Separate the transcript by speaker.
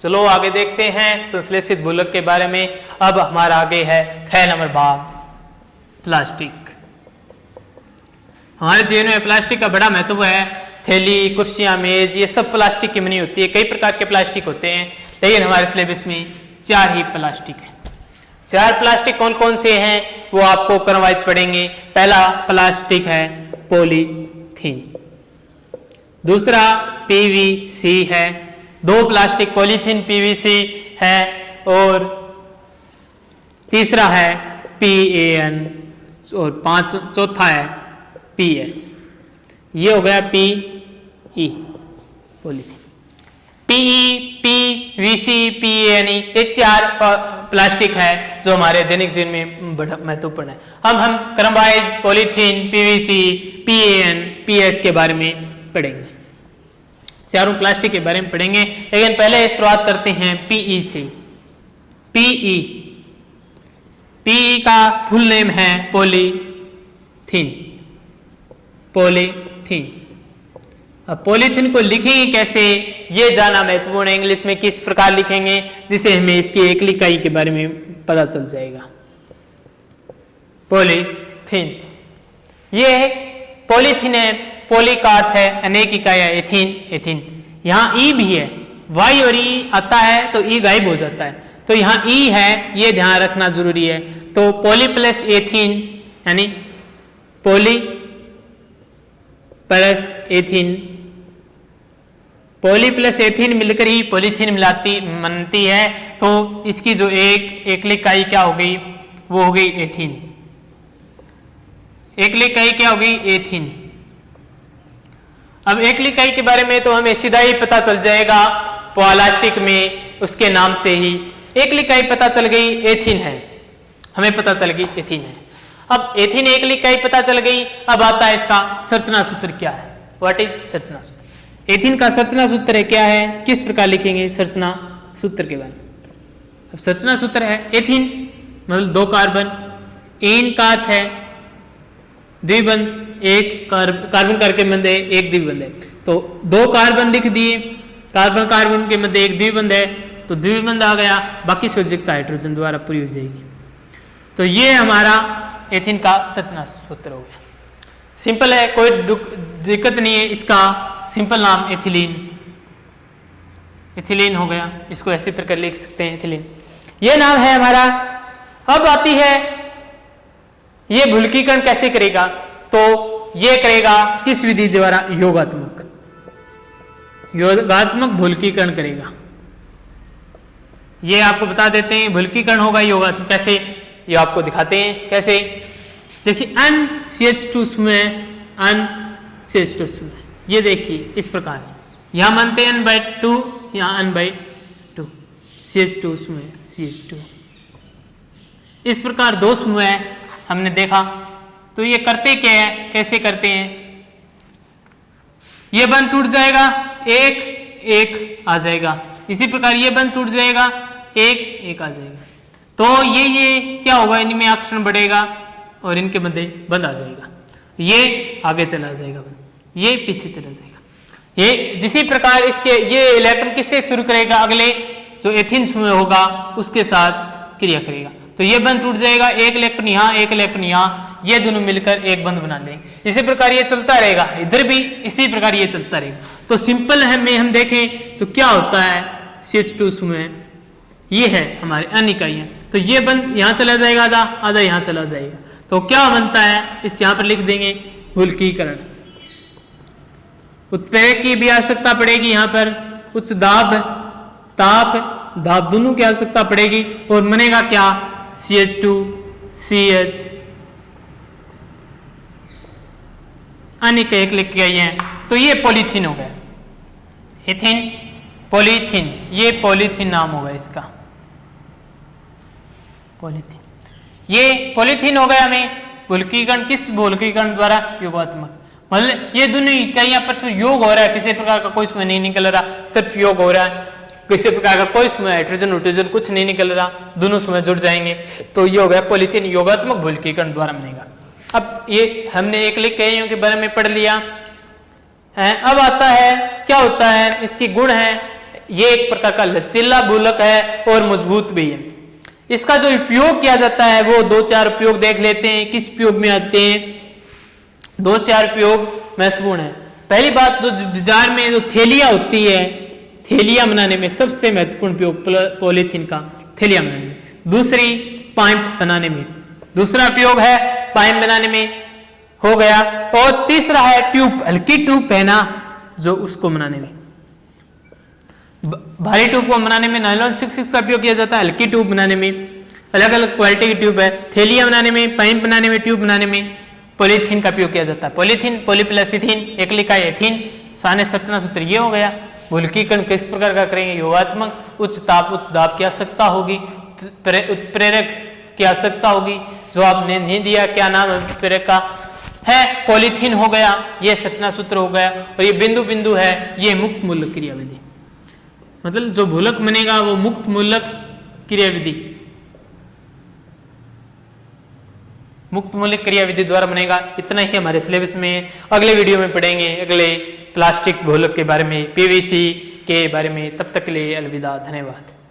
Speaker 1: चलो आगे देखते हैं संश्लेषित भूलक के बारे में। अब हमारा आगे है ख नंबर भाग प्लास्टिक। हमारे जीवन में प्लास्टिक का बड़ा महत्व है। थैली, कुर्सियां, मेज, ये सब प्लास्टिक की बनी होती है। कई प्रकार के प्लास्टिक होते हैं, लेकिन हमारे सिलेबस में 4 ही प्लास्टिक है। 4 प्लास्टिक कौन कौन से हैं वो आपको क्रमवाइज पढ़ेंगे। पहला प्लास्टिक है पॉलीथीन, दूसरा पीवीसी है, 2 प्लास्टिक पॉलीथीन पीवीसी है, और तीसरा है PAN, और चौथा है PS। ये हो गया PE polythene. PE, PVC, PANE, ये 4 प्लास्टिक है जो हमारे दैनिक जीवन में बड़ा महत्वपूर्ण है। हम क्रमवाइज पॉलीथीन, PVC, PAN, PS के बारे में पढ़ेंगे। चारों प्लास्टिक के बारे में पढ़ेंगे, लेकिन पहले शुरुआत करते हैं PE से। PE का फुल नेम है पॉलीथीन। अब पॉलीथीन को लिखेंगे कैसे ये जानना महत्वपूर्ण है। इंग्लिश में किस प्रकार लिखेंगे जिसे हमें इसकी एक इकाई के बारे में पता चल जाएगा। पॉलीथीन, ये पॉलीथीन है, पॉली का अर्थ है अनेक इकाइयां, एथीन। यहाँ ई भी है, वाई और ई आता है तो ई गायब हो जाता है, तो यहाँ ई है, ये ध्यान रखना जरूरी है। तो पॉली प्लस एथीन यानी poly plus ethene, poly plus ethene मिलकर ही पॉलीथीन बनती है। तो इसकी जो एक इकाई क्या हो गई, वो हो गई एथीन। एक इकाई क्या हो गई, एथीन। अब एक इकाई के बारे में तो हमें सीधा ही पता चल जाएगा, प्लास्टिक में उसके नाम से ही एक इकाई पता चल गई, एथीन है, हमें पता चल गई एथीन है। अब एथीन एक इकाई पता चल गई, अब आता है इसका संरचना सूत्र क्या है। व्हाट इज संरचना सूत्र? एथीन का संरचना सूत्र है क्या है, किस प्रकार लिखेंगे संरचना सूत्र के बारे में। अब संरचना सूत्र है एथीन मतलब 2 कार्बन, एन का अर्थ है द्विबंध, एक कार्बन करके बंध है, एक द्विबंध है, तो 2 कार्बन लिख दिए, कार्बन के मध्य एक द्विबंध है, तो द्विबंध आ गया, बाकी संयोजकता हाइड्रोजन द्वारा पूरी हो जाएगी। तो ये हमारा एथीन का संरचना सूत्र हो गया। सिंपल है, कोई दिक्कत नहीं है, इसका सिंपल नाम एथिलीन हो गया। इसको ऐसे प्रकार लिख सकते हैं, एथिलीन, ये नाम है हमारा। अब आती है ये भुलकीकरण कैसे करेगा, तो ये करेगा किस विधि द्वारा, योगात्मक भुलकीकरण करेगा। ये आपको बता देते हैं भुलकीकरण होगा योगात्मक कैसे, ये आपको दिखाते हैं कैसे। देखिए NCH2 में NCH2 ये देखिए इस प्रकार, यहां मानते हैं N/2, यहां N/2, CH2 में CH2, इस प्रकार 2 समूह है हमने देखा। तो ये करते क्या है, कैसे करते हैं, ये बंध टूट जाएगा, एक आ जाएगा, इसी प्रकार ये बंध टूट जाएगा, एक आ जाएगा, तो ये क्या होगा, इनमें आकर्षण बढ़ेगा और इनके मध्य बंद आ जाएगा, ये आगे चला जाएगा, ये पीछे चला जाएगा। ये जिसी प्रकार इसके ये इलेक्ट्रॉन किससे शुरू करेगा, अगले जो एथीन समूह होगा उसके साथ क्रिया करेगा, तो ये बंध टूट जाएगा, एक इलेक्ट्रॉन यहाँ, एक इलेक्ट्रॉन यहाँ, ये दोनों मिलकर एक बंध बना लेंगे। इसी प्रकार ये चलता रहेगा, इधर भी इसी प्रकार ये चलता रहेगा। तो सिंपल है में हम देखें तो क्या होता है, CH2 समूह ये है हमारे अन्य इकाइयां, तो ये बंध यहाँ चला जाएगा, आधा यहाँ चला जाएगा, तो क्या बनता है, इस यहाँ पर लिख देंगे भुलकीकरण। उत्प्रेरक की भी आवश्यकता पड़ेगी, यहाँ पर उच्च दाब दाब दोनों की आवश्यकता पड़ेगी, और बनेगा क्या, CH2 CH अन्य एक लिख गई है, तो ये पॉलीथीन हो गया, एथीन पॉलीथीन, ये पॉलीथीन नाम होगा इसका, पॉलीथीन, ये पॉलीथीन हो गया। हमें भुलकीकरण किस भुलकीकरण द्वारा, योगात्मक, मतलब ये दोनों इकाइयां आपस में योग हो रहा है, किसी प्रकार का कोई इसमें नहीं निकल रहा, सिर्फ योग हो रहा है, किसी प्रकार का कोई इसमें हाइड्रोजन कुछ नहीं निकल रहा, दोनों इसमें जुड़ जाएंगे, तो ये हो गया पॉलीथीन, योगात्मक भुलकीकरण द्वारा बनेगा। अब ये हमने एक इकाइयों के बारे में पढ़ लिया है। अब आता है क्या होता है, इसके गुण है, ये एक प्रकार का लचीला भूलक है और मजबूत भी है। इसका जो उपयोग किया जाता है वो 2-4 उपयोग देख लेते हैं, किस उपयोग में आते हैं। 2-4 उपयोग महत्वपूर्ण है। पहली बात, जो बाजार में जो थैलियां होती है, थैलियां बनाने में सबसे महत्वपूर्ण उपयोग पॉलीथीन का, थैलियां बनाने में। दूसरी, पाइप बनाने में, दूसरा उपयोग है पाइप बनाने में हो गया। और तीसरा है ट्यूब, हल्की ट्यूब है ना जो, उसको बनाने में। भारी ट्यूब को बनाने में नायलॉन 6 का उपयोग किया जाता है, हल्की ट्यूब बनाने में अलग अलग क्वालिटी की ट्यूब है। थैलियां बनाने में, पाइप बनाने में, ट्यूब बनाने में पॉलीथीन का उपयोग किया जाता है। पॉलीथीन, पॉलीप्लस इथीन, एक लिखा है एथीन। सारे संरचना सूत्र ये हो गया। भूलकीकरण किस प्रकार का करेंगे? योगात्मक, उच्च ताप उच्च दाब की आवश्यकता होगी, उत्प्रेरक की आवश्यकता होगी, जो आपने नहीं दिया, क्या नाम है उत्प्रेरक का? है पॉलीथीन हो गया, ये संरचना सूत्र हो गया। और ये बिंदु बिंदु है, ये मुक्त मूलक क्रियाविधि, मतलब जो भूलक बनेगा वो मुक्त मूलक क्रियाविधि, मुक्त मूलक क्रियाविधि द्वारा बनेगा। इतना ही हमारे सिलेबस में। अगले वीडियो में पढ़ेंगे अगले प्लास्टिक भूलक के बारे में, पीवीसी के बारे में। तब तक के लिए अलविदा, धन्यवाद।